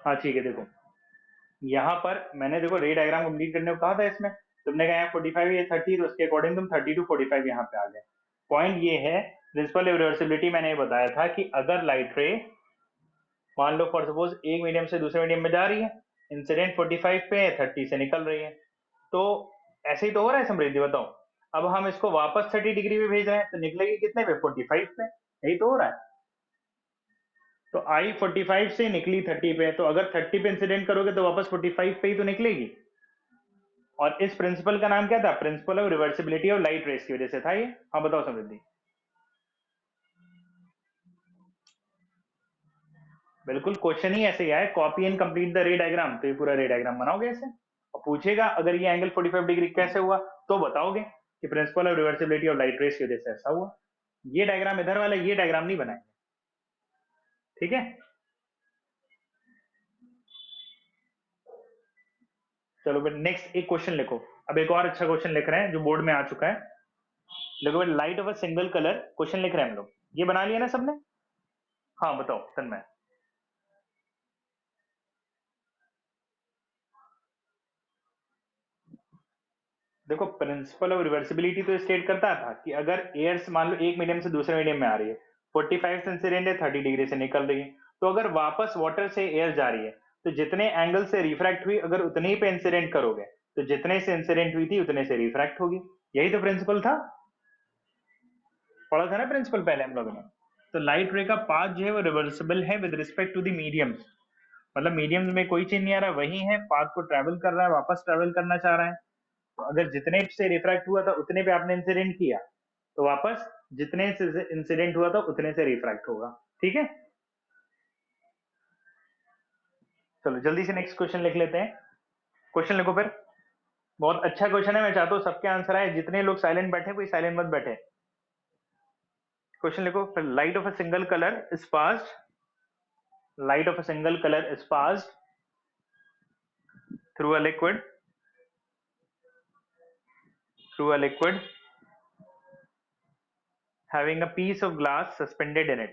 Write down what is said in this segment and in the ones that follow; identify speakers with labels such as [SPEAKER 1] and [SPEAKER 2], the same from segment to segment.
[SPEAKER 1] हाँ ठीक है, देखो यहाँ पर मैंने देखो रे डायग्राम कंप्लीट करने को कहा था इसमें, तुमने कहा यहाँ 45 या 30, तो उसके अकॉर्डिंग तुम 30 टू 45 यहाँ पे आ गए। पॉइंट ये है, प्रिंसिपल रिवर्सिबिलिटी मैंने ये बताया था कि अगर लाइट रे मान लो फॉर सपोज एक मीडियम से दूसरे मीडियम में जा रही है, इंसिडेंट 45 पे है, 30 से निकल रही है, तो ऐसे ही तो हो रहा है समृद्धि, बताओ। अब हम इसको वापस 30 डिग्री पे भेज रहे हैं तो निकलेगी कितने पे, 45 पे, यही तो हो रहा है। तो आई 45 से निकली 30 पे, तो अगर 30 पे इंसिडेंट करोगे तो वापस 45 पे ही तो निकलेगी। और इस प्रिंसिपल का नाम क्या था, principle of reversibility of light rays की वजह से था ये। हाँ बताओ समृद्धि। बिल्कुल, क्वेश्चन ही ऐसे ही आया, कॉपी एंड कंप्लीट द रे डायग्राम, तो ये पूरा रे डायग्राम बनाओगे ऐसे, और पूछेगा अगर ये एंगल 45 डिग्री कैसे हुआ, तो बताओगे कि principle of reversibility of light rays की वजह से ऐसा हुआ। ये डायग्राम इधर वाला, ये डायग्राम नहीं बनाएंगे, ठीक है। चलो फिर नेक्स्ट एक क्वेश्चन लिखो। अब एक और अच्छा क्वेश्चन लिख रहे हैं जो बोर्ड में आ चुका है। देखो भाई, light of a single colour question लिख रहे हैं हम लोग, ये बना लिया ना सबने। हाँ बताओ तन्मय। देखो प्रिंसिपल ऑफ रिवर्सिबिलिटी तो स्टेट करता था कि अगर एयर्स मान लो एक मीडियम से दूसरे मीडियम में आ रही है, 45 से इंसिडेंट है, 30 डिग्री से निकल रही है, तो अगर वापस वाटर से एयर जा रही है, तो जितने एंगल से रिफ्रैक्ट हुई अगर उतने ही पे इंसिडेंट करोगे, तो जितने से इंसिडेंट हुई थी उतने से रिफ्रैक्ट होगी। यही तो प्रिंसिपल था, पढ़ा था ना प्रिंसिपल पहले हम लोगों ने। तो लाइट रे का पाथ जो है वो रिवर्सिबल है with respect to the mediums, मतलब मीडियम्स में कोई चेंज नहीं आ रहा, वही है, पाथ को ट्रेवल कर रहा है, वापस ट्रेवल करना चाह रहा है। तो अगर जितने से रिफ्रैक्ट हुआ था उतने पे आपने इंसिडेंट किया, तो वापस जितने से इंसिडेंट हुआ था उतने से रिफ्रैक्ट होगा, ठीक है। चलो जल्दी से नेक्स्ट क्वेश्चन लिख लेते हैं। क्वेश्चन लिखो फिर, बहुत अच्छा क्वेश्चन है, मैं चाहता हूँ सबके आंसर आए, जितने लोग साइलेंट बैठे कोई साइलेंट मत बैठे। क्वेश्चन लिखो फिर, light of a single colour is passed, light of a single color is passed through a liquid, through a liquid having a piece of glass suspended in it,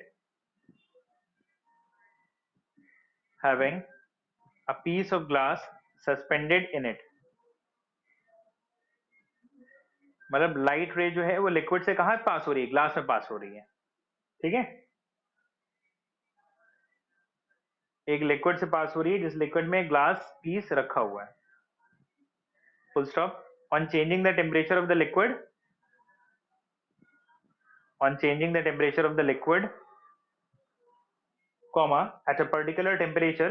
[SPEAKER 1] having a piece of glass suspended in it। मतलब light रे जो है वो liquid से कहां पास हो रही है, ग्लास में पास हो रही है, ठीक है। एक लिक्विड से पास हो रही है जिस लिक्विड में ग्लास पीस रखा हुआ है, full stop. On changing the temperature of the liquid, on changing the temperature of the liquid, comma, at a particular temperature,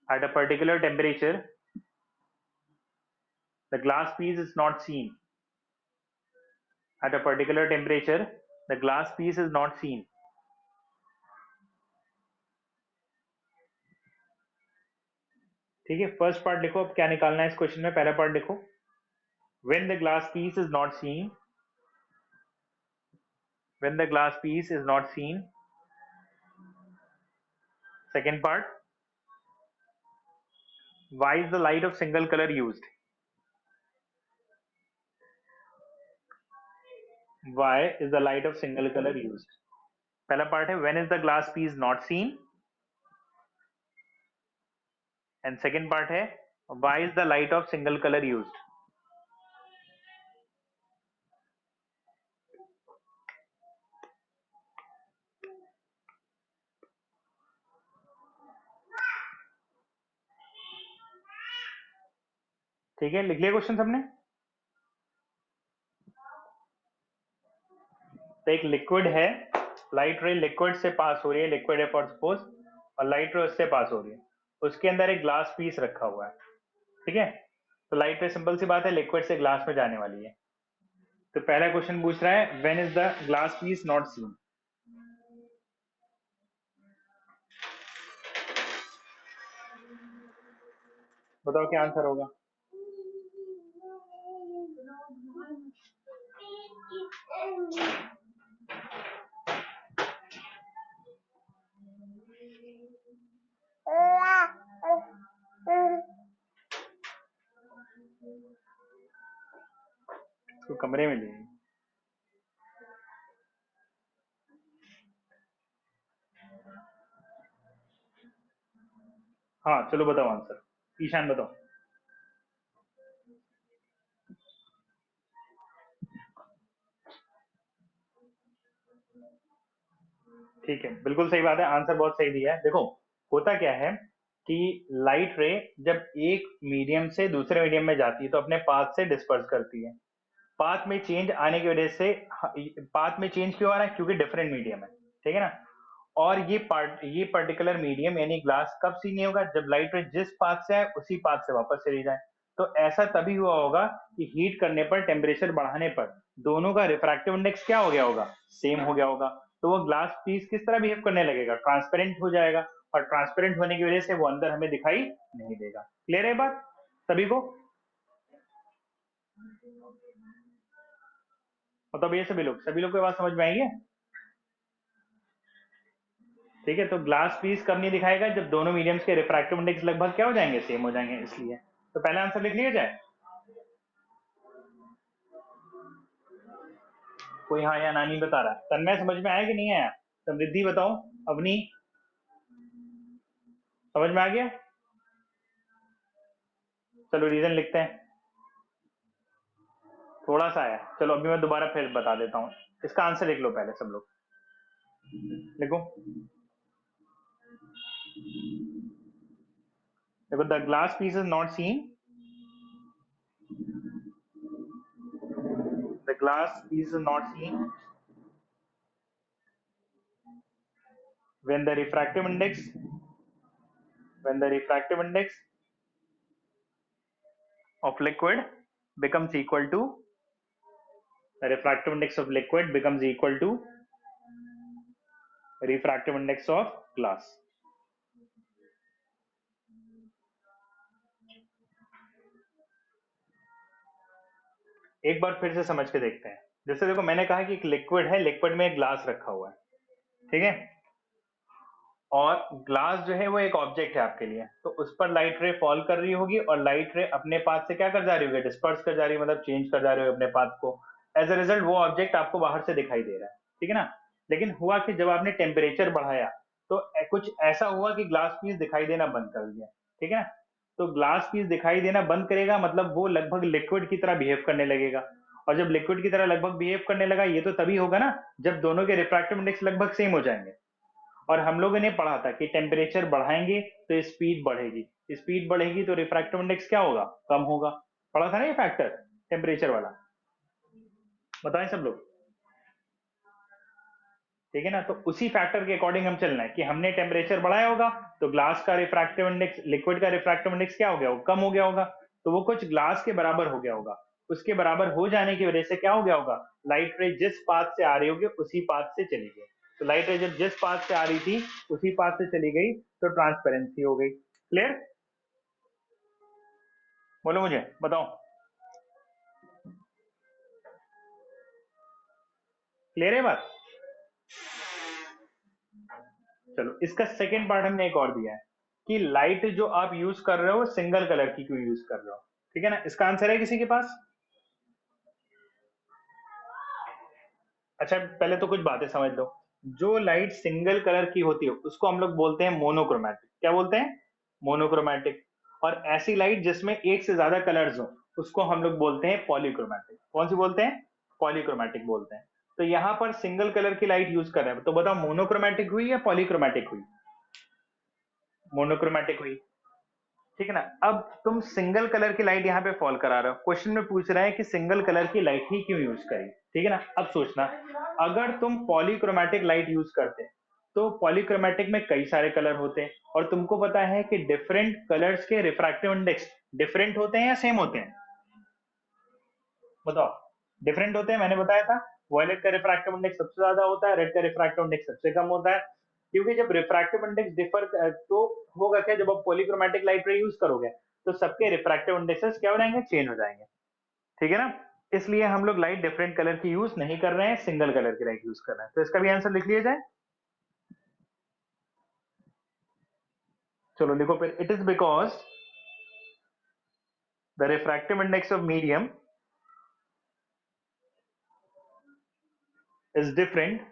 [SPEAKER 1] at a particular temperature the glass piece is not seen, at a particular temperature the glass piece is not seen। ठीक है, first part लिखो, अब क्या निकालना है इस question में, पहला पार्ट लिखो, when the glass piece is not seen, when the glass piece is not seen। second part, why is the light of single color used, why is the light of single color used। पहला part है when is the glass piece not seen, and second part है why is the light of single color used। ठीक है, लिख लिया question सबने। तो एक लिक्विड है, लाइट रे लिक्विड से पास हो रही है, लिक्विड है फॉर सपोज, और लाइट रे उससे पास हो रही है, उसके अंदर एक ग्लास पीस रखा हुआ है, ठीक है। तो लाइट रे सिंपल सी बात है लिक्विड से ग्लास में जाने वाली है। तो पहला क्वेश्चन पूछ रहा है when is the glass piece not seen. बताओ क्या आंसर होगा। तो कमरे में ले, हाँ चलो बताओ आंसर, ईशान बताओ। ठीक है, बिल्कुल सही बात है, आंसर बहुत सही दिया है। देखो होता क्या है कि लाइट रे जब एक मीडियम से दूसरे मीडियम में जाती है तो अपने पाथ से डिस्पर्स करती है। पाथ में चेंज आने की वजह से, पाथ में चेंज क्यों आ रहा है, क्योंकि डिफरेंट मीडियम है, ठीक है ना। और ये पर्टिकुलर मीडियम यानी ग्लास कब सी नहीं होगा, जब लाइट रे जिस पाथ से आए उसी पाथ से वापस चली जाए। तो ऐसा तभी हुआ होगा कि हीट करने पर, टेम्परेचर बढ़ाने पर दोनों का रिफ्रैक्टिव इंडेक्स क्या हो गया होगा, सेम हो गया होगा। तो वो ग्लास पीस किस तरह बिहेव करने लगेगा, ट्रांसपेरेंट हो जाएगा। और ट्रांसपेरेंट होने की वजह से वो अंदर हमें दिखाई नहीं देगा। क्लियर है बात सभी को? मतलब ये सभी लोग की बात समझ में आई है? ठीक है, तो ग्लास पीस कब नहीं दिखाएगा, जब दोनों मीडियम्स के रिफ्रैक्टिव इंडेक्स लगभग क्या हो जाएंगे, सेम हो जाएंगे, इसलिए। तो पहला आंसर लिख लिया जाए। कोई हाँ या ना नहीं बता रहा। तन्मय समझ में आया कि नहीं आया? समृद्धि बताओ। अवनी समझ में आ गया? चलो रीजन लिखते हैं। थोड़ा सा आया, चलो अभी मैं दोबारा फिर बता देता हूँ। इसका आंसर लिख लो पहले सब लोग। लिखो। देखो, the glass piece is not seen, the glass piece is not seen when the refractive index when the refractive index of liquid becomes equal to the refractive index of liquid becomes equal to refractive index of glass। एक बार फिर से समझ के देखते हैं। जैसे देखो मैंने कहा कि एक लिक्विड है, लिक्विड में एक ग्लास रखा हुआ है, ठीक है। और ग्लास जो है वो एक ऑब्जेक्ट है आपके लिए, तो उस पर लाइट रे फॉल कर रही होगी और लाइट रे अपने पाथ से क्या कर जा रही होगी, डिस्पर्स कर जा रही है, मतलब चेंज कर जा रही है अपने पाथ को। एज अ रिजल्ट वो ऑब्जेक्ट आपको बाहर से दिखाई दे रहा है, ठीक है ना। लेकिन हुआ कि जब आपने टेम्परेचर बढ़ाया तो कुछ ऐसा हुआ कि ग्लास पीस दिखाई देना बंद कर दिया, ठीक है ना। तो ग्लास पीस दिखाई देना बंद करेगा मतलब वो लगभग लिक्विड की तरह बिहेव करने लगेगा। और जब लिक्विड की तरह लगभग बिहेव करने लगा, ये तो तभी होगा ना जब दोनों के रिफ्रैक्टिव इंडेक्स लगभग सेम हो जाएंगे। और हम लोगों ने पढ़ा था कि टेम्परेचर बढ़ाएंगे तो स्पीड बढ़ेगी, स्पीड बढ़ेगी तो रिफ्रैक्टिव इंडेक्स क्या होगा, कम होगा। पढ़ा था ना ये फैक्टर, टेम्परेचर वाला। बताएं सब लोग। ठीक है ना, तो उसी फैक्टर के अकॉर्डिंग हम चलना है कि हमने टेम्परेचर बढ़ाया होगा तो ग्लास का रिफ्रैक्टिव इंडेक्स, लिक्विड का रिफ्रैक्टिव इंडेक्स क्या हो गया होगा, कम हो गया होगा। तो वो कुछ ग्लास के बराबर हो गया होगा। उसके बराबर हो जाने की वजह से क्या हो गया होगा, लाइट रे जिस पाथ से आ रही होगी उसी पाथ से चली गई। तो लाइट रे जब जिस पाथ से आ रही थी उसी पाथ से चली गई तो ट्रांसपेरेंसी हो गई। क्लियर? बोलो मुझे बताओ। क्लियर है बात? चलो इसका सेकेंड पार्ट हमने एक और दिया है कि लाइट जो आप यूज कर रहे हो सिंगल कलर की क्यों यूज कर रहे हो। ठीक है ना, इसका आंसर है किसी के पास? अच्छा पहले तो कुछ बातें समझ लो। जो लाइट सिंगल कलर की होती है उसको हम लोग बोलते हैं मोनोक्रोमैटिक। क्या बोलते हैं? मोनोक्रोमैटिक। और ऐसी लाइट जिसमें एक से ज्यादा कलर्स हो उसको हम लोग बोलते हैं पॉलीक्रोमैटिक। कौन सी बोलते हैं? पॉलीक्रोमैटिक बोलते हैं। तो यहाँ पर सिंगल कलर की लाइट यूज कर रहे हैं, तो बताओ मोनोक्रोमैटिक हुई या पॉलीक्रोमैटिक हुई? मोनोक्रोमैटिक हुई। ठीक है ना। अब तुम सिंगल कलर की लाइट यहाँ पे फॉल करा रहे हो, क्वेश्चन में पूछ रहा है कि सिंगल कलर की लाइट ही क्यों यूज करी। ठीक है ना, अब सोचना, अगर तुम पॉलीक्रोमैटिक लाइट यूज करते तो पॉलीक्रोमैटिक में कई सारे कलर होते हैं और तुमको पता है कि डिफरेंट कलर्स के रिफ्रैक्टिव इंडेक्स डिफरेंट होते हैं या सेम होते हैं? बताओ। डिफरेंट होते हैं, मैंने बताया था। वॉयलेट का रिफ्रैक्टिव इंडेक्स सबसे ज्यादा होता है, रेड का रिफ्रैक्टिव इंडेक्स सबसे कम होता है। क्योंकि जब रिफ्रैक्टिव इंडेक्स डिफर तो होगा क्या, जब आप पॉलीक्रोमैटिक लाइट रे यूज करोगे तो सबके रिफ्रैक्टिव इंडेक्सेस क्या हो जाएंगे, चेंज हो जाएंगे। ठीक है ना। इसलिए हम लोग लाइट डिफरेंट कलर की यूज नहीं कर रहे हैं, सिंगल कलर की लाइट यूज कर रहे हैं। तो इसका भी आंसर लिख लिया जाए। चलो लिखो फिर, it is because the refractive index of medium is different,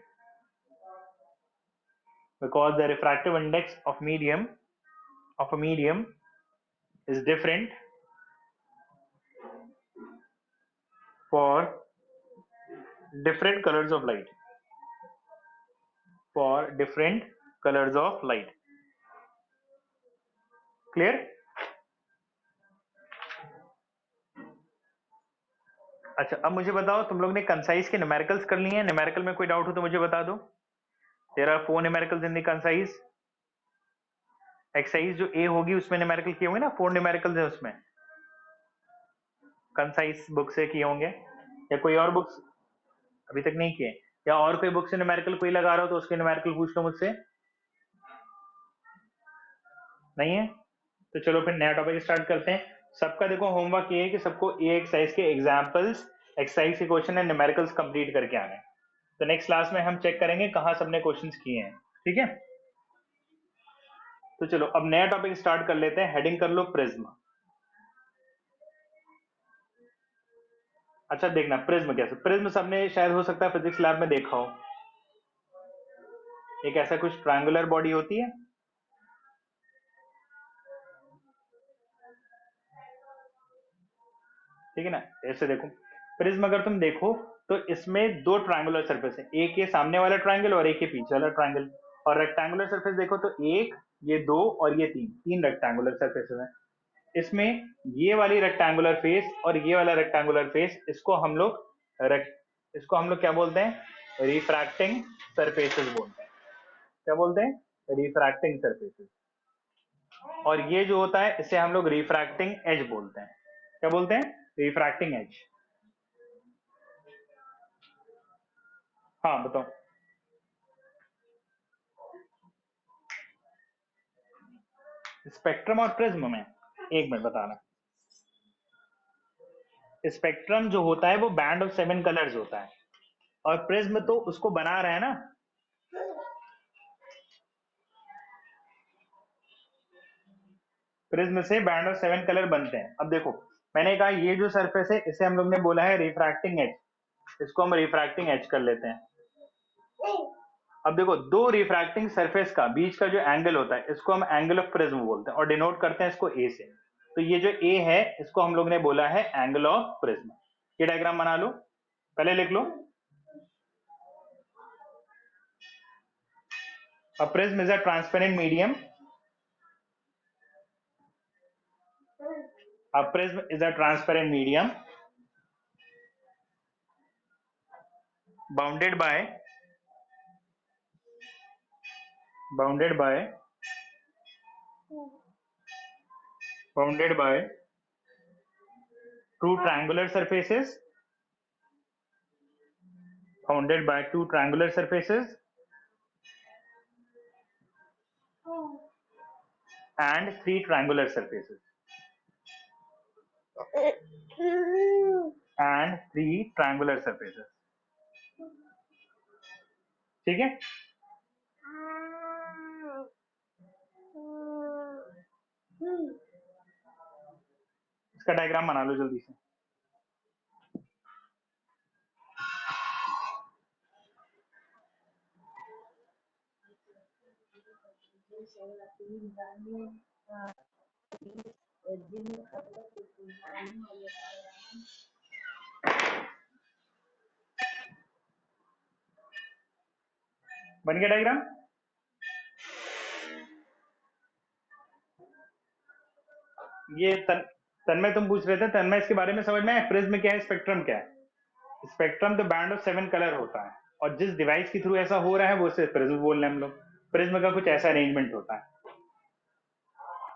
[SPEAKER 1] because the refractive index of medium of a medium is different for different colors of light. For different colors of light. Clear? अच्छा, अब मुझे बताओ, तुम लोग ने concise के numericals कर लिए हैं? न्यूमेरिकल में कोई डाउट हो तो मुझे बता दो। There are 4 numericals in the concise. Exercise जो ए होगी उसमें न्यूमेरिकल किए होंगे ना, 4 न्यूमेरिकल्स है उसमें, कंसाइज बुक से किए होंगे, या कोई और बुक्स अभी तक नहीं किए, या और कोई बुक से न्यूमेरिकल कोई लगा रहा हो तो उसके न्यूमेरिकल पूछ लो मुझसे। नहीं है तो चलो फिर नया टॉपिक स्टार्ट करते हैं। सबका देखो होमवर्क ये है कि सबको ए एक्सरसाइज के एग्जांपल्स, एक्सरसाइज के क्वेश्चन एंड न्यूमेरिकल्स कंप्लीट करके आने हैं। तो नेक्स्ट क्लास में हम चेक करेंगे कहाँ सबने क्वेश्चंस किए हैं। ठीक है, तो चलो अब नया टॉपिक स्टार्ट कर लेते हैं। हेडिंग कर लो प्रिज्म। अच्छा देखना प्रिज्म कैसे, प्रिज्म सबने शायद हो सकता है फिजिक्स लैब में देखा हो। एक ऐसा कुछ ट्रायंगुलर बॉडी होती है, ठीक है ना। ऐसे देखो प्रिज्म, अगर तुम देखो तो इसमें दो ट्रायंगुलर सरफेस है, एक ये सामने वाला ट्रायंगल और एक ये पीछे वाला ट्रायंगल। और रेक्टेंगुलर सरफेस देखो तो एक, ये दो और ये तीन, तीन रेक्टेंगुलर सरफेसेस हैं। इसमें ये वाली रेक्टेंगुलर फेस और ये वाला रेक्टेंगुलर फेस, इसको हम लोग क्या बोलते हैं? रिफ्रैक्टिंग सरफेसेस बोलते हैं। क्या बोलते हैं? Refracting surfaces. और ये जो होता है इसे हम लोग रिफ्रैक्टिंग एज बोलते हैं। क्या बोलते हैं? Refracting edge. हाँ बताओ। स्पेक्ट्रम और प्रिज्म में एक मिनट बता रहा। स्पेक्ट्रम जो होता है वो बैंड ऑफ 7 कलर्स होता है, और प्रिज्म तो उसको बना रहे हैं ना। प्रिज्म से बैंड ऑफ 7 कलर बनते हैं। अब देखो मैंने कहा ये जो सरफेस है इसे हम लोग ने बोला है रिफ्रैक्टिंग एज, इसको हम रिफ्रैक्टिंग एज कर लेते हैं। अब देखो दो रिफ्रैक्टिंग सरफेस का बीच का जो एंगल होता है इसको हम एंगल ऑफ प्रिज्म बोलते हैं, और डिनोट करते हैं इसको ए से। तो ये जो ए है इसको हम लोग ने बोला है एंगल ऑफ प्रिज्म। ये डायग्राम बना लो, पहले लिख लो। A prism is a transparent medium. A prism is a transparent medium bounded by two triangular surfaces, bounded by two triangular surfaces and three triangular surfaces and three triangular surfaces. ठीक है, इसका diagram बना लो जल्दी से। बन गया diagram? ये तन्मय तुम पूछ रहे थे, तन्मय इसके बारे में समझ में है? प्रिज्म क्या है, स्पेक्ट्रम क्या है? स्पेक्ट्रम तो बैंड ऑफ 7 कलर होता है, और जिस डिवाइस के थ्रू ऐसा हो रहा है वो उसे प्रिज्म बोल रहे हैं हम लोग। प्रिज्म का कुछ ऐसा अरेंजमेंट होता है,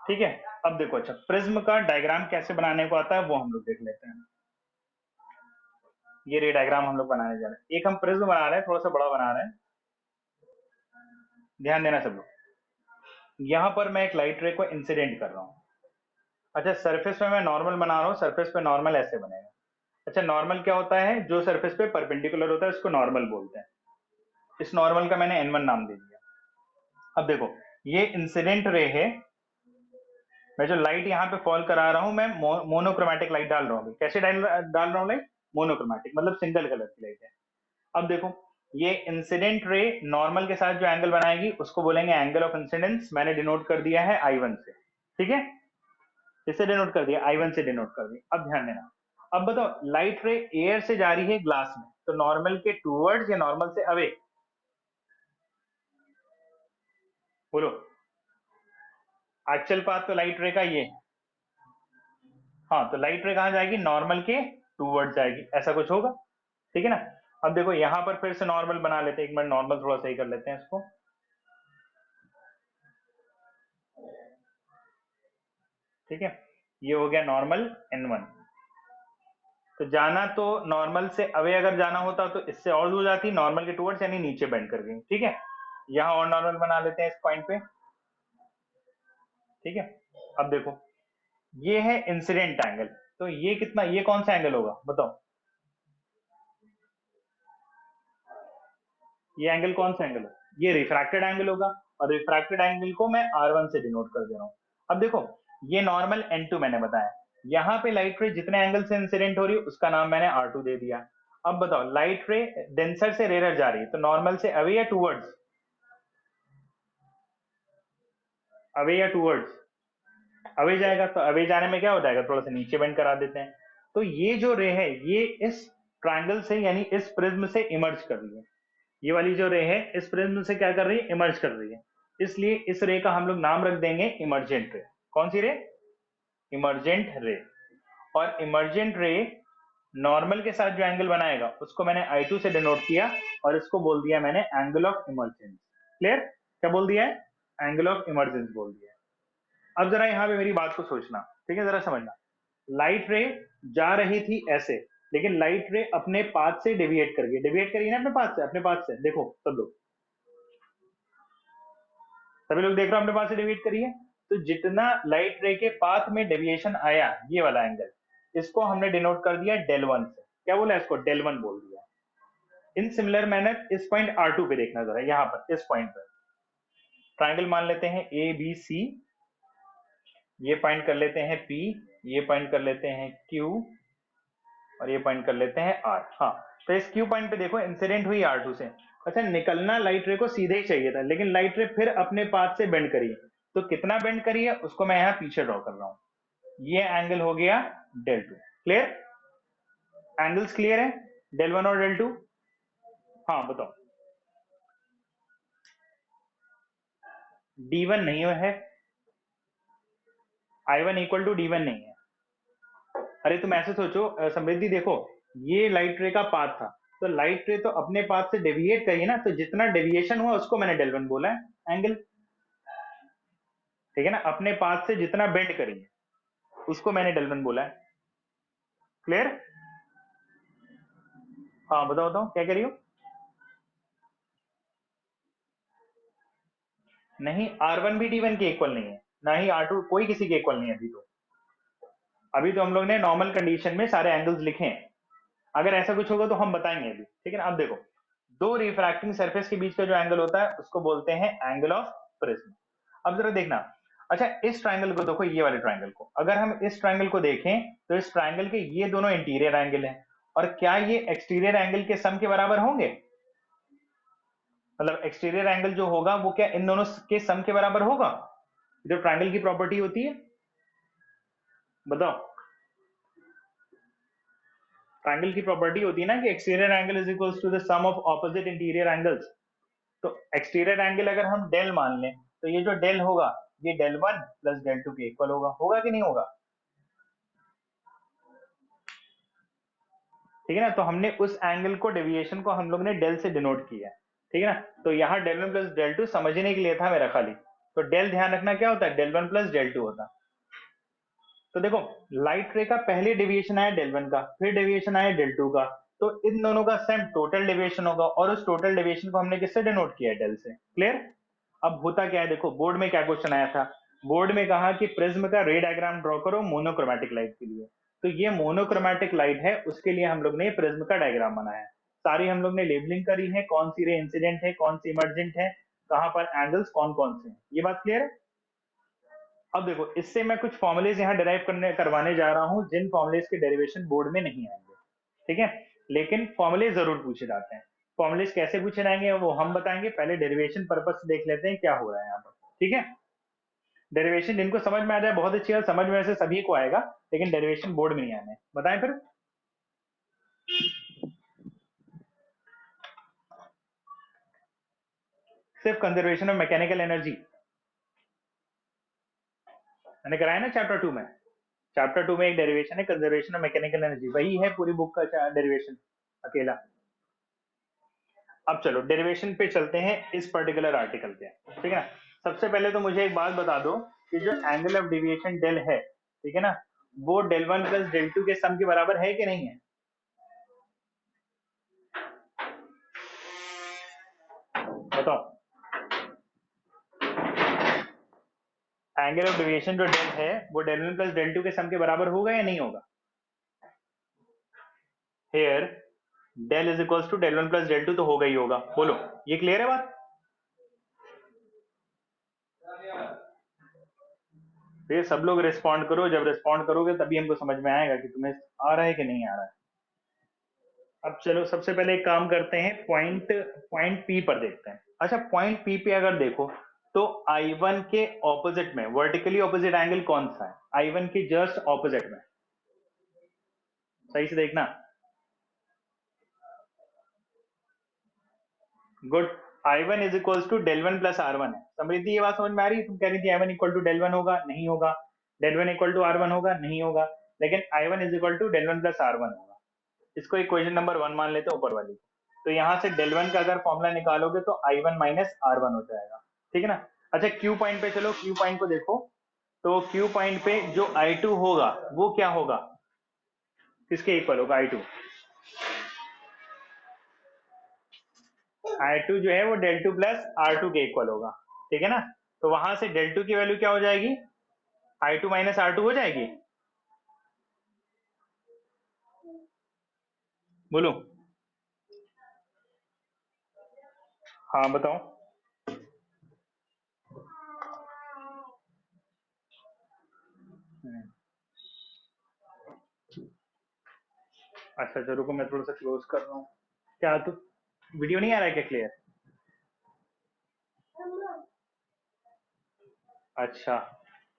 [SPEAKER 1] ठीक है। अब देखो अच्छा प्रिज्म का डायग्राम कैसे बनाने को आता है वो हम लोग देख लेते हैं। ये रे डायग्राम हम लोग बनाने जा रहे हैं। एक हम प्रिज्म बना रहे हैं, थोड़ा सा बड़ा बना रहे हैं, ध्यान देना सब लोग। यहां पर मैं एक लाइट रे को इंसिडेंट कर रहा हूं। अच्छा सरफेस में मैं नॉर्मल बना रहा हूं, सरफेस पे नॉर्मल ऐसे बनेगा। अच्छा नॉर्मल क्या होता है? जो सरफेस पे परपेंडिकुलर होता है उसको नॉर्मल बोलते हैं। इस नॉर्मल का मैंने n1 नाम दे दिया। अब देखो ये इंसिडेंट रे है, मैं जो लाइट यहाँ पे फॉल करा रहा हूं मैं मोनोक्रोमेटिक लाइट डाल रहा हूँ। कैसे डाल रहा हूँ लाइट? मोनोक्रोमेटिक, मतलब सिंगल कलर की लाइट है। अब देखो ये इंसिडेंट रे नॉर्मल के साथ जो एंगल बनाएगी उसको बोलेंगे एंगल ऑफ इंसिडेंस, मैंने डिनोट कर दिया है I1 से। ठीक है, इससे डिनोट कर दिया, I1 से डिनोट कर दिया। अब ध्यान देना, अब बताओ लाइट रे एयर से जा रही है ग्लास में, तो नॉर्मल के टूवर्ड्स या नॉर्मल से अवे? बोलो, एक्चुअल पाथ तो लाइट रे का ये है, हाँ, तो लाइट रे कहाँ जाएगी? नॉर्मल के टूवर्ड्स जाएगी, ऐसा कुछ होगा, ठीक है ना। अब देखो यहां पर फिर से नॉर्मल बना लेते हैं, एक मिनट नॉर्मल थोड़ा सही कर लेते हैं इसको, ठीक है, ये हो गया नॉर्मल N1। तो जाना तो नॉर्मल से अवे अगर जाना होता तो इससे और दूर जाती, नॉर्मल के टूवर्ड्स यानी नीचे बेंड कर गई, ठीक है। यहाँ और नॉर्मल बना लेते हैं इस पॉइंट पे, ठीक है। अब देखो ये है इंसिडेंट एंगल, तो ये कितना, ये कौन सा एंगल होगा बताओ, ये एंगल कौन सा एंगल है? ये रिफ्रैक्टेड एंगल होगा, और रिफ्रैक्टेड एंगल को मैं R1 से डिनोट कर दे रहा हूं। अब देखो ये नॉर्मल N2 मैंने बताया, यहाँ पे लाइट रे जितने एंगल से इंसिडेंट हो रही है उसका नाम मैंने R2 दे दिया। अब बताओ लाइट रे डेंसर से रेयर जा रही है, तो नॉर्मल से अवे या टूवर्ड्स? अवे या टूवर्ड्स? अवे जाएगा, तो अवे जाने में क्या हो जाएगा, थोड़ा सा नीचे बेंड करा देते हैं। तो ये जो रे है ये इस ट्रायंगल से यानी इस प्रिज्म से इमर्ज कर रही है, ये वाली जो रे है इस प्रिज्म से क्या कर रही है, इमर्ज कर रही है, इसलिए इस रे का हम लोग नाम रख देंगे इमर्जेंट रे। कौन सी रे? इमर्जेंट रे। और इमर्जेंट रे नॉर्मल के साथ जो एंगल बनाएगा उसको मैंने I2 से डिनोट किया, और इसको बोल दिया मैंने एंगल ऑफ इमर्जेंस। क्लियर? क्या बोल दिया है? एंगल ऑफ इमर्जेंस बोल दिया है। अब जरा यहाँ पे मेरी बात को सोचना, ठीक है, जरा समझना। लाइट रे जा रही थी ऐसे, लेकिन लाइट रे अपने पाथ से डेविएट कर गई, डेविएट करिए ना अपने पाथ से, अपने पाथ से देखो सब लोग, सभी लोग देख रहे हो अपने पाथ से डेविएट करिए। तो जितना लाइट रे के पाथ में डेविएशन आया, ये वाला एंगल, इसको हमने डिनोट कर दिया डेल वन से। क्या बोला इसको? डेल वन बोल दिया। इन सिमिलर मैनर इस पॉइंट R2 पे देखना जरा, यहाँ पर इस पॉइंट पर ट्राइंगल मान लेते हैं ABC, ये पॉइंट कर लेते हैं P, ये पॉइंट कर लेते हैं Q, और ये पॉइंट कर लेते हैं R। हाँ, तो इस Q पॉइंट पे देखो इंसिडेंट हुई R2 से। अच्छा, निकलना लाइट रे को सीधे ही चाहिए था, लेकिन लाइट रे फिर अपने पाथ से बेंड करी है, तो कितना बेंड करी है उसको मैं यहाँ पीछे ड्रॉ कर रहा हूँ। ये एंगल हो गया del two. Clear? Angles clear है, डेल वन और डेल टू? हाँ बताओ। D1 नहीं है, I1 इक्वल टू D1 नहीं है। अरे तुम ऐसे सोचो समृद्धि, देखो ये लाइट रे का पाथ था, तो लाइट रे तो अपने पाथ से डेविएट करिए ना, तो जितना डेविएशन हुआ उसको मैंने डेल वन बोला है एंगल, ठीक है ना। अपने पाथ से जितना बेंड करिए उसको मैंने डेल वन बोला है। क्लियर? हाँ बताओ बताओ क्या कह रही हो? नहीं, R1 भी D1 के इक्वल नहीं है, ना ही R2 कोई किसी के इक्वल नहीं है। अभी तो हम लोग ने नॉर्मल कंडीशन में सारे एंगल्स लिखे हैं, अगर ऐसा कुछ होगा तो हम बताएंगे अभी, ठीक है ना। अब देखो दो रिफ्रैक्टिंग सरफेस के बीच का जो एंगल होता है उसको बोलते हैं एंगल ऑफ प्रिज्म। अब जरा देखना, अच्छा इस ट्रायंगल को देखो, ये वाले ट्रायंगल को, अगर हम इस ट्रायंगल को देखें तो इस ट्रायंगल के ये दोनों इंटीरियर एंगल हैं, और क्या ये एक्सटीरियर एंगल के सम के बराबर होंगे? मतलब एक्सटीरियर एंगल जो होगा वो क्या इन दोनों के सम के बराबर होगा? जो ट्रायंगल की प्रॉपर्टी होती है, बताओ। ट्रायंगल की प्रॉपर्टी होती है ना कि exterior angle is equals to the sum of opposite interior angles. तो एक्सटीरियर एंगल अगर हम डेल मान लें, तो ये जो डेल होगा ये del one plus del two के इक्वल होगा, होगा कि नहीं होगा? ठीक है ना, तो हमने उस एंगल को, डेविएशन को हम लोग ने डेल से डिनोट किया है, ठीक है ना। तो यहाँ del one plus del two समझने के लिए था मेरा खाली, तो डेल ध्यान रखना क्या होता है, del one plus del two होता है। तो देखो लाइट रे का पहले डेविएशन आया डेल वन का, फिर डेविएशन आया डेल टू का, तो इन दोनों का सेम टोटल डेविएशन होगा, और उस टोटल डेविएशन को हमने किससे डिनोट किया है? डेल से। क्लियर? अब होता क्या है, देखो बोर्ड में क्या क्वेश्चन आया था, बोर्ड में कहा कि प्रिज्म का रे डायग्राम ड्रॉ करो मोनोक्रोमैटिक लाइट के लिए। तो ये मोनोक्रोमैटिक लाइट है, उसके लिए हम लोग ने प्रिज्म का डायग्राम बनाया है। सारी हम लोग ने लेबलिंग करी है, कौन सी रे इंसिडेंट है, कौन सी इमर्जेंट है, कहां पर एंगल्स कौन कौन से हैं, ये बात क्लियर है। अब देखो इससे मैं कुछ फॉर्मुलेज यहाँ डिराइव करवाने जा रहा हूँ, जिन फॉर्मुलेज के डेरिवेशन बोर्ड में नहीं आएंगे, ठीक है, लेकिन फॉर्मुलेज जरूर पूछे जाते हैं। फॉर्मुलेज कैसे पूछे जाएंगे वो हम बताएंगे, पहले डेरिवेशन पर्पज से देख लेते हैं क्या हो रहा है यहाँ पर, ठीक है। डेरिवेशन जिनको समझ में आ जाए बहुत अच्छी है, समझ में से सभी को आएगा, लेकिन डेरिवेशन बोर्ड में नहीं आना है। बताएं फिर। सिर्फ कंजर्वेशन ऑफ मैकेनिकल एनर्जी मैंने कराया ना चैप्टर 2 में। चैप्टर 2 में एक डेरिवेशन है कंजर्वेशन ऑफ मैकेनिकल एनर्जी, वही है पूरी बुक का डेरिवेशन अकेला। अब चलो डेरिवेशन पे चलते हैं इस पर्टिकुलर आर्टिकल के, ठीक है ना। सबसे पहले तो मुझे एक बात बता दो कि जो एंगल ऑफ डेविएशन डेल है, ठीक है ना, वो del one plus del two के सम के बराबर है कि नहीं है? बताओ। एंगल ऑफ डेविएशन जो डेल है वो del one plus del two के सम के बराबर होगा या नहीं होगा? Here del is equals to del one plus del two तो होगा ही होगा। बोलो, ये क्लियर है बात? ये सब लोग रिस्पॉन्ड करो, जब रिस्पॉन्ड करोगे तभी हमको समझ में आएगा कि तुम्हें आ रहा है कि नहीं आ रहा है। अब चलो सबसे पहले एक काम करते हैं, पॉइंट पॉइंट पी पर देखते हैं। अच्छा, पॉइंट पी पे अगर देखो तो I1 के ऑपोजिट में वर्टिकली ऑपोजिट एंगल कौन सा है? I1 के जस्ट ऑपोजिट में, सही से देखना। Good. I1 is equals to del one plus r one है। समृद्धि ये बात समझ में आ रही है? तुम कह रही थी I1 equal to del one होगा, नहीं होगा। Del one equal to r one होगा, नहीं होगा। लेकिन I1 is equal to del one plus r one होगा। इसको इक्वेशन नंबर 1 मान लेते हैं ऊपर वाली। तो यहां से डेल वन का अगर फॉर्मूला निकालोगे तो I1 माइनस आर वन हो जाएगा, ठीक है ना। अच्छा, क्यू पॉइंट पे चलो, क्यू पॉइंट को देखो। तो क्यू पॉइंट पे जो I2 होगा वो क्या होगा, किसके इक्वल होगा? I2 I2 जो है वो del two plus are two के इक्वल होगा, ठीक है ना। तो वहां से डेल टू की वैल्यू क्या हो जाएगी? I2 माइनस आर टू हो जाएगी। बोलो। हाँ बताओ। अच्छा अच्छा, रुको मैं थोड़ा सा क्लोज कर रहा हूँ। क्या तो वीडियो नहीं आ रहा है क्या क्लियर? अच्छा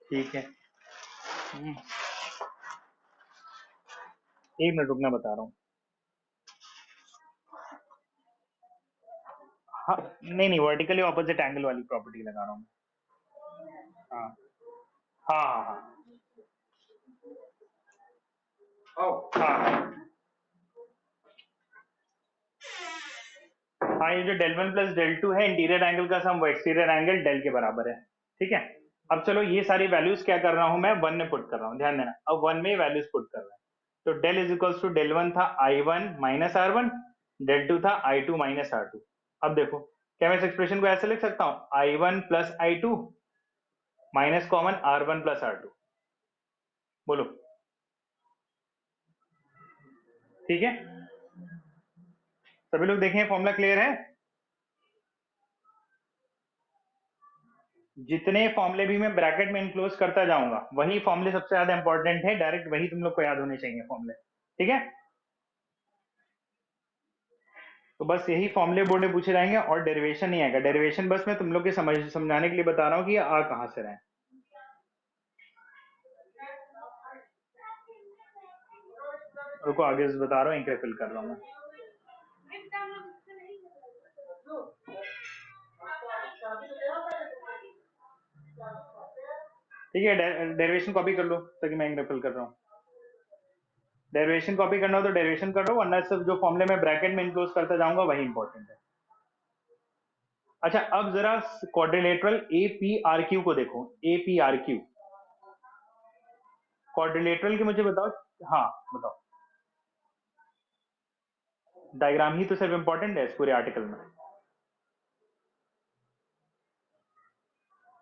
[SPEAKER 1] ठीक है। एक मिनट रुकना, बता रहा हूँ। हाँ नहीं नहीं, वर्टिकली ऑपोजिट एंगल वाली प्रॉपर्टी लगा रहा हूँ। हाँ हाँ हाँ हाँ हाँ हाँ, ये जो del one plus del two है इंटीरियर एंगल का सम वो एक्सटीरियर एंगल डेल के बराबर है, ठीक है। अब चलो ये सारी वैल्यूज क्या कर रहा हूँ मैं, वन में पुट कर रहा हूँ, ध्यान देना। अब वन में वैल्यूज पुट कर रहा है। तो del is equals to del one था I1 minus r one, del two था I2 माइनस आर टू। अब देखो, क्या मैं इस एक्सप्रेशन को ऐसे लिख सकता हूँ, I1 plus I2 minus common R1 plus R2। बोलो, ठीक है। सभी लोग देखें, फॉर्मूला क्लियर है? जितने फॉर्मूले भी मैं ब्रैकेट में इनक्लोज करता जाऊंगा वही फॉर्मूले सबसे ज्यादा इंपॉर्टेंट है, डायरेक्ट वही तुम लोग को याद होने चाहिए फॉर्मूले, ठीक है। तो बस यही फॉर्मूले बोर्ड में पूछे जाएंगे और डेरिवेशन नहीं आएगा। डेरिवेशन बस मैं तुम लोग के समझाने के लिए बता रहा हूँ कि ये आ कहां से रहे। रुको आगे से बता रहा हूँ, इंक फिल कर रहा हूँ मैं। ठीक है, डेरिवेशन कॉपी कर लो ताकि मैं इंक फिल कर रहा हूँ। डेरिवेशन कॉपी करना हो तो डेरिवेशन करो, वरना सिर्फ जो फॉर्मूले में ब्रैकेट में इनक्लोज करता जाऊंगा वही इंपॉर्टेंट है। अच्छा, अब जरा quadrilateral A P R Q को देखो। A P R Q quadrilateral की मुझे बताओ। हाँ बताओ। डायग्राम ही तो सिर्फ इंपॉर्टेंट है इस पूरे आर्टिकल में,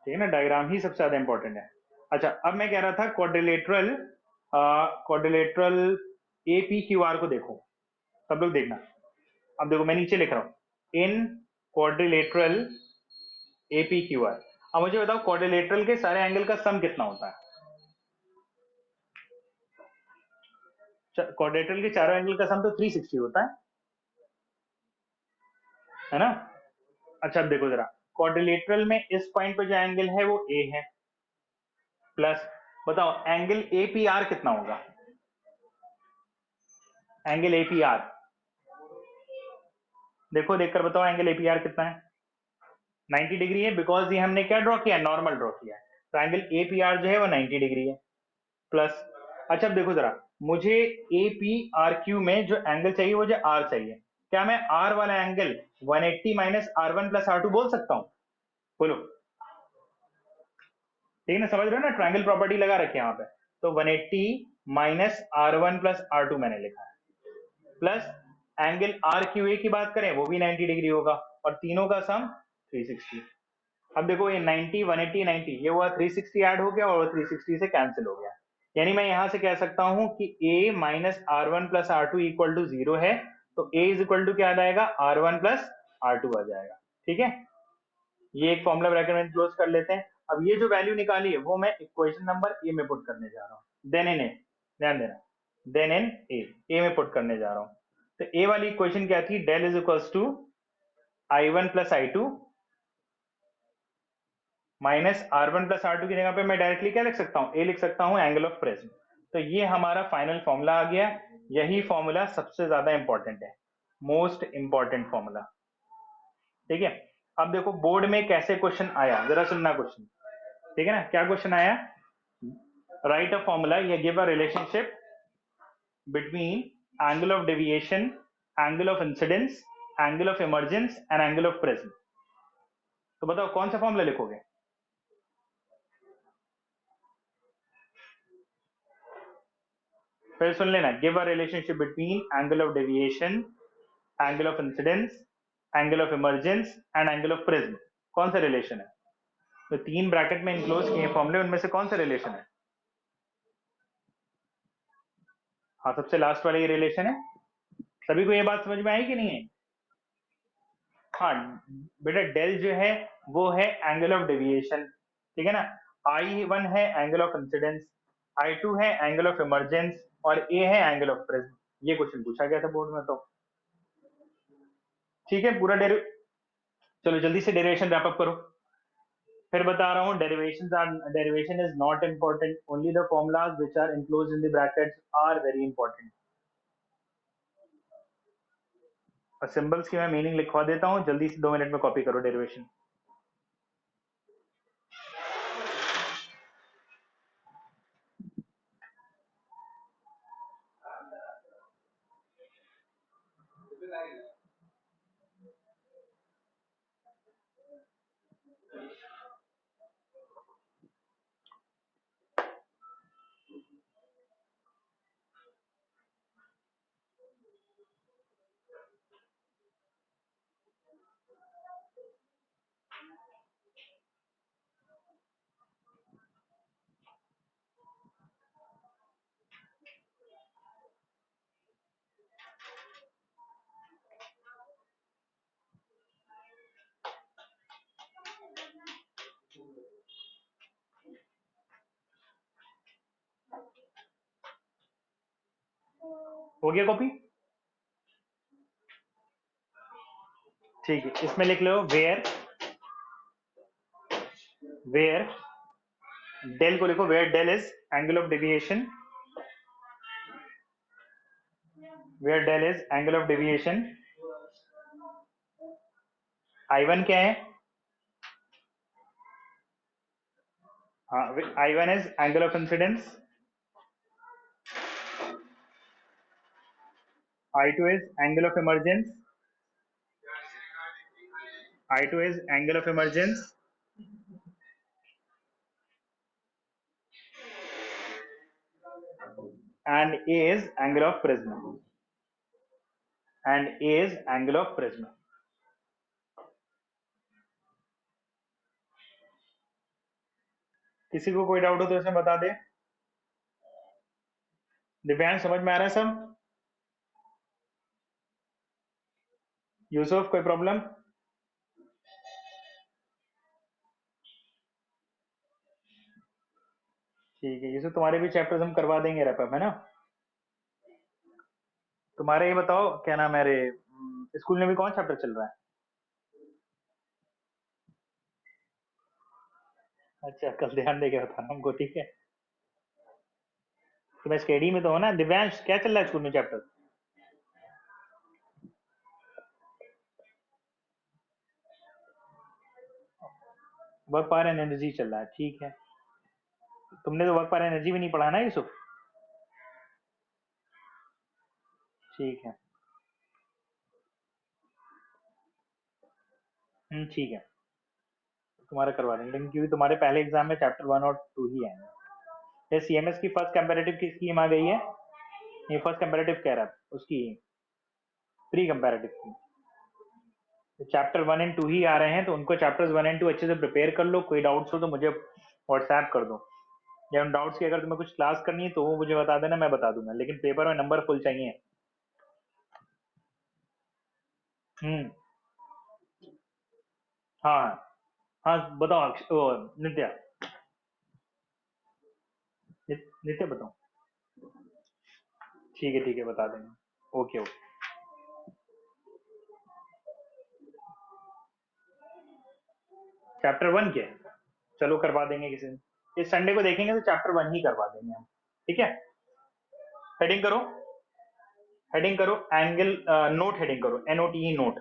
[SPEAKER 1] ठीक है ना। डायग्राम ही सबसे ज्यादा इंपॉर्टेंट है। अच्छा, अब मैं कह रहा था quadrilateral quadrilateral A P Q R को देखो, सब लोग देखना। अब देखो मैं नीचे लिख रहा हूं, इन quadrilateral A P Q R. अब मुझे बताओ क्वाड्रिलेटरल के सारे एंगल का सम कितना होता है? क्वाड्रिलेटरल के चारों एंगल का सम तो 360 होता है ना। अच्छा अब देखो जरा, क्वाड्रिलेटरल में इस पॉइंट पे जो एंगल है वो ए है, प्लस बताओ एंगल एपीआर कितना होगा, एंगल एपीआर देखो, देखकर बताओ एंगल एपीआर कितना है। 90 डिग्री है, बिकॉज ये हमने क्या ड्रॉ किया, नॉर्मल ड्रॉ किया है, तो एंगल एपीआर जो है वो 90 डिग्री है। प्लस अच्छा अब देखो जरा, मुझे एपीआर क्यू में जो एंगल चाहिए वो जो आर चाहिए, क्या मैं आर वाला angle 180 minus r one plus are two बोल सकता हूं, बोलो। ठीक है ना, समझ रहे हो ना, ट्रायंगल प्रॉपर्टी लगा रखी है यहाँ पे। तो 180 minus r one plus are two मैंने लिखा है, plus angle R Q A की बात करें वो भी 90 डिग्री होगा, और तीनों का सम 360। अब देखो ये 90 180 90 ये हुआ 360 ऐड हो गया, और 360 से कैंसिल हो गया, यानी मैं यहां से कह सकता हूं कि a minus r one plus are two equal to 0 है, तो a इज इक्वल टू क्या आ जाएगा, R one plus are two आ जाएगा। ठीक है, ये एक फॉर्मुला ब्रैकेट में क्लोज कर लेते हैं। अब ये जो वैल्यू निकाली है वो मैं इक्वेशन नंबर ए में पुट करने जा रहा हूँ, देन इन ए, ध्यान देना, देन इन ए में पुट करने जा रहा हूँ। तो ए वाली इक्वेशन क्या थी, del is equal to I one plus I two minus r one plus are two की जगह पे मैं डायरेक्टली क्या लिख सकता हूँ, ए लिख सकता हूँ, एंगल ऑफ प्रिज्म। तो ये हमारा फाइनल फॉर्मूला आ गया, यही फॉर्मूला सबसे ज्यादा इंपॉर्टेंट है, मोस्ट इंपॉर्टेंट फॉर्मूला। ठीक है, अब देखो बोर्ड में कैसे क्वेश्चन आया, जरा सुनना क्वेश्चन। ठीक है ना, क्या क्वेश्चन आया, राइट अ फॉर्मूला, ये give a relationship between angle of deviation, angle of incidence, angle of emergence and angle of prism. तो बताओ कौन सा फॉर्मूला लिखोगे, फिर सुन लेना, give a relationship between angle of deviation, angle of incidence, angle of emergence and angle of prism, कौन सा relation है। तो तीन ब्रैकेट में इनक्लोज किए फॉर्मूले, उनमें से कौन सा रिलेशन है, हाँ सबसे लास्ट वाला ये रिलेशन है। सभी को ये बात समझ में आई कि नहीं है। हाँ बेटा, डेल जो है वो है एंगल ऑफ डेविएशन, ठीक है ना, आई वन है angle of incidence, I two है एंगल ऑफ इमरजेंस, और ए है एंगल ऑफ प्रिज्म। ये क्वेश्चन पूछा गया था बोर्ड में। तो ठीक है, पूरा डेरि चलो जल्दी से डेरिवेशन रैप अप करो। फिर बता रहा हूँ, derivation is not important, only the formulas which are enclosed in the brackets are very important. और सिंबल्स की मैं मीनिंग लिखवा देता हूँ, जल्दी से 2 मिनट में कॉपी करो डेरिवेशन। हो गया कॉपी, ठीक है, इसमें लिख लो वेयर डेल को लिखो, where del is angle of deviation, where del is angle of deviation, I one क्या है, हाँ I one is angle of incidence, I two is angle of emergence, I two is angle of emergence, and A is angle of prism, and A is angle of prism. किसी को कोई doubt हो तो इसमें बता दे। दिव्यांश समझ में आ रहा है सब, यूसुफ कोई प्रॉब्लम। ठीक है यूसुफ, तुम्हारे भी चैप्टर्स हम करवा देंगे रैपअप, है ना। तुम्हारे ये बताओ क्या नाम है, अरे स्कूल में भी कौन चैप्टर चल रहा है। अच्छा कल ध्यान देके बताना हमको, ठीक है। तो मैं स्टडी में तो हो ना। दिव्यांश क्या चल रहा है स्कूल में chapter? Work power and energy चल रहा है, ठीक है। तुमने तो वर्क पावर एनर्जी भी नहीं पढ़ा ना यूसुफ? ठीक है। ठीक है, तुम्हारा करवा देंगे, लेकिन क्योंकि तुम्हारे पहले एग्जाम में चैप्टर 1 और 2 ही आएंगे। ये सीएमएस की फर्स्ट कंपैरेटिव की स्कीम आ गई है। ये फर्स्ट कंपैरेटिव कह रहा है उसकी, प्री कंपैरेटिव की। तो चैप्टर 1 एंड 2 ही आ रहे हैं, तो उनको चैप्टर्स 1 एंड 2 अच्छे से प्रिपेयर कर लो। कोई डाउट्स हो तो मुझे व्हाट्सएप कर दो, या उन डाउट्स की अगर तुम्हें कुछ क्लास करनी है तो वो मुझे बता देना, मैं बता दूंगा, लेकिन पेपर में नंबर फुल चाहिए। हम्म। हाँ हाँ, बताओ नित्या। नित्य बताओ। ठीक है बता देंगे। Okay okay. चैप्टर 1 के, चलो करवा देंगे किसी दिन। इस संडे को देखेंगे तो चैप्टर 1 ही करवा देंगे हम, ठीक है। हेडिंग करो, हेडिंग करो एंगल, नोट हेडिंग करो, NOTE नोट,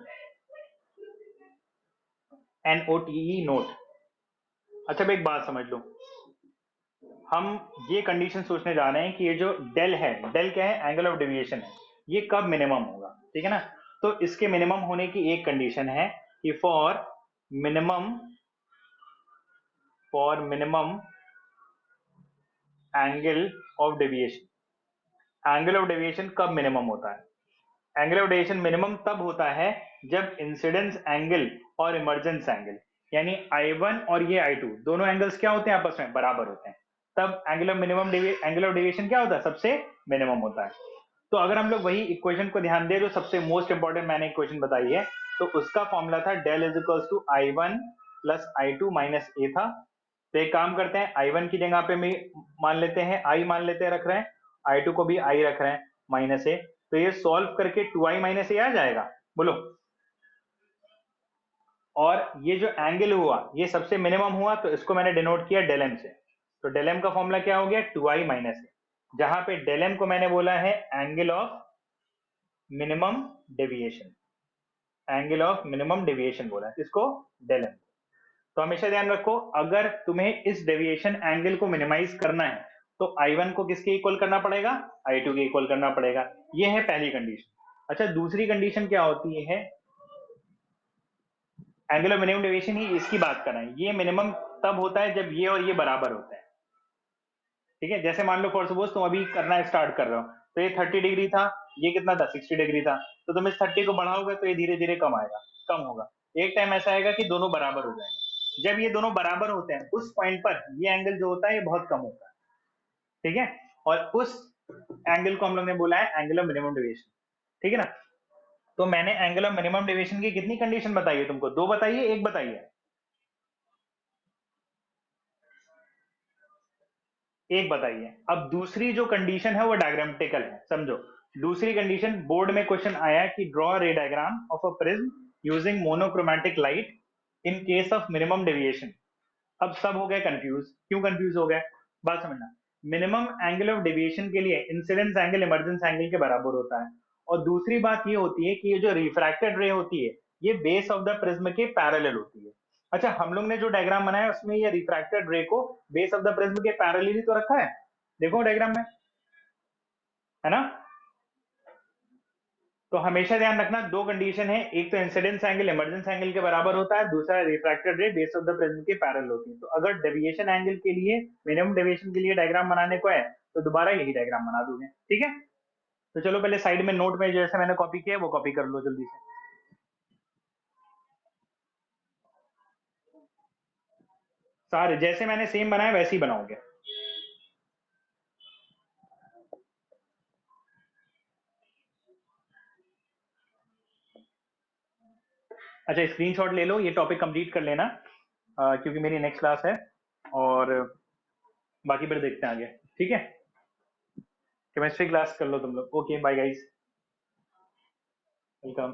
[SPEAKER 1] NOTE नोट। अच्छा अब एक बात समझ लो, हम ये कंडीशन सोचने जा रहे हैं कि ये जो डेल है, डेल क्या है? एंगल ऑफ डेविएशन है। ये कब मिनिमम होगा, ठीक है ना? तो इसके मिनिमम होने की एक कंडीशन है कि minimum for minimum angle of deviation, angle of deviation कब मिनिमम होता है? एंगल ऑफ डेविएशन मिनिमम तब होता है जब इंसिडेंस एंगल और इमर्जेंस एंगल, यानी I1 और ये I2 दोनों एंगल्स क्या होते हैं? आपस में बराबर होते हैं। तब angle of minimum, angle of deviation क्या होता है? सबसे मिनिमम होता है। तो अगर हम लोग वही इक्वेशन को ध्यान दें जो सबसे मोस्ट इंपॉर्टेंट मैंने इक्वेशन बताई है, तो उसका फॉर्मूला था del is equals to I1 plus I2 minus A था। तो एक काम करते हैं, I1 की जगह पे मान लेते हैं I मान लेते हैं, रख रहे हैं। I2 को भी I रख रहे हैं, माइनस ए। तो ये सॉल्व करके 2I माइनस ए आ जाएगा, बोलो। और ये जो एंगल हुआ ये सबसे मिनिमम हुआ, तो इसको मैंने डिनोट किया डेल एम से। तो डेल एम का फॉर्मूला क्या हो गया? 2I माइनस ए, जहां पे डेल एम को मैंने बोला है angle of minimum deviation, angle of minimum deviation बोला है इसको, डेल एम। तो हमेशा ध्यान रखो, अगर तुम्हें इस डेविएशन एंगल को मिनिमाइज करना है तो I1 को किसके इक्वल करना पड़ेगा? I2 के इक्वल करना पड़ेगा। ये है पहली कंडीशन। अच्छा दूसरी कंडीशन क्या होती है? एंगल ऑफ मिनिमम डेविएशन ही इसकी बात कर रहे हैं। ये मिनिमम तब होता है जब ये और ये बराबर होते हैं, ठीक है। जैसे मान लो फॉर सपोज तुम अभी करना स्टार्ट कर रहे हो, तो ये 30 डिग्री था, ये कितना था? 60 डिग्री था। तो तुम इस 30 को बढ़ाओगे तो ये धीरे धीरे कम आएगा, कम होगा। एक टाइम ऐसा आएगा कि दोनों बराबर हो जाएंगे। जब ये दोनों बराबर होते हैं उस पॉइंट पर ये एंगल जो होता है ये बहुत कम होता है, ठीक है। और उस एंगल को हम लोग ने बोला है एंगल ऑफ मिनिमम डेविएशन, ठीक है ना। तो मैंने एंगल ऑफ मिनिमम डेविएशन की कितनी कंडीशन बताई है तुमको? 2 बताइए, 1 बताइए? एक बताइए। अब दूसरी जो कंडीशन है वो डायग्रामेटिकल है, समझो। दूसरी कंडीशन, बोर्ड में क्वेश्चन आया है कि ड्रॉ रे diagram of a prism using monochromatic light in case of minimum deviation. अब सब हो गए कंफ्यूज। क्यों कंफ्यूज हो गए? बात समझना। मिनिमम एंगल ऑफ डेविएशन के लिए इंसिडेंस एंगल इमर्जेंस एंगल के बराबर होता है। और दूसरी बात ये होती है कि ये जो रिफ्रैक्टेड रे होती है ये बेस ऑफ द प्रिज्म के पैरेलल होती है। अच्छा हम लोग ने जो डायग्राम बनाया उसमें ये रिफ्रैक्टेड रे को बेस ऑफ द प्रिज्म के पैरेलल ही तो रखा है, देखो डायग्राम में, है ना। तो हमेशा ध्यान रखना, दो कंडीशन है, एक तो इंसिडेंस एंगल इमर्जेंस एंगल के बराबर होता है, दूसरा रिफ्रैक्टेड रे बेस ऑफ द प्रिज्म के पैरेलल होती है। तो अगर डेविएशन एंगल के लिए, मिनिमम डेविएशन के लिए डायग्राम बनाने को है तो दोबारा यही डायग्राम बना दोगे, ठीक है। तो चलो पहले साइड में नोट में जैसे मैंने कॉपी किया है वो कॉपी कर लो जल्दी से। सारे जैसे मैंने सेम बनाया वैसे ही बनाओगे। अच्छा स्क्रीनशॉट ले लो, ये टॉपिक कंप्लीट कर लेना, क्योंकि मेरी नेक्स्ट क्लास है। और बाकी फिर देखते हैं आगे, ठीक है। केमिस्ट्री क्लास कर लो तुम लोग। Okay bye guys, welcome.